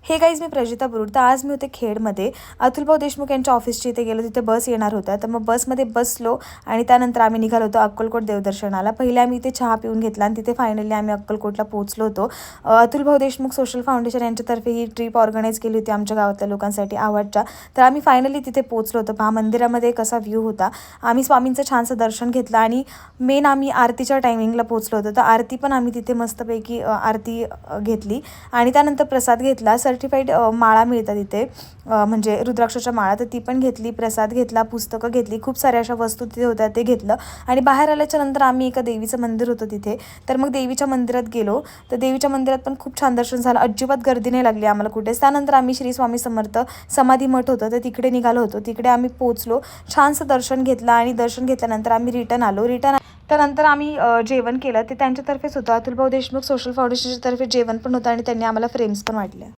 हे गाईज मी प्रजिता बुरुड. तर आज मी होते खेडमध्ये. अतुलभाऊ देशमुख यांच्या ऑफिसच्या इथे गेलो. तिथे बस येणार होता, तर मग बसमध्ये बसलो आणि त्यानंतर आम्ही निघालो होतो अक्कलकोट देवदर्शनाला. पहिले आम्ही इथे चहा पिऊन घेतला आणि तिथे फायनली आम्ही अक्कलकोटला पोहोचलो होतो. अतुलभाऊ देशमुख सोशल फाउंडेशन यांच्यातर्फे ही ट्रिप ऑर्गनाईज केली होती आमच्या गावातल्या लोकांसाठी आवडच्या. तर आम्ही फायनली तिथे पोहोचलो होतो. पहा मंदिरामध्ये कसा व्ह्यू होता. आम्ही स्वामींचं छानसं दर्शन घेतलं आणि मेन आम्ही आरतीच्या टायमिंगला पोहोचलो होतो. तर आरती पण आम्ही तिथे मस्तपैकी आरती घेतली आणि त्यानंतर प्रसाद घेतला. सर्टिफाईड माळा मिळतात तिथे, म्हणजे रुद्राक्षाच्या माळा, तर ती पण घेतली. प्रसाद घेतला, पुस्तकं घेतली, खूप साऱ्या अशा वस्तू तिथे होत्या ते घेतलं. आणि बाहेर आल्याच्या नंतर आम्ही एका देवीचं मंदिर होतं तिथे, तर मग देवीच्या मंदिरात गेलो. तर देवीच्या मंदिरात पण खूप छान दर्शन झालं. अजिबात गर्दी नाही लागली आम्हाला कुठेच. त्यानंतर आम्ही श्री स्वामी समर्थ समाधी मठ होतं तर तिकडे निघालो होतो. तिकडे आम्ही पोचलो, छानसं दर्शन घेतलं आणि दर्शन घेतल्यानंतर आम्ही रिटर्न आलो. त्यानंतर आम्ही जेवण केलं. ते त्यांच्यातर्फेच होतं, अतुलभाऊ देशमुख सोशल फाउंडेशनच्या तर्फे जेवण पण होतं आणि त्यांनी आम्हाला फ्रेम्स पण वाटल्या.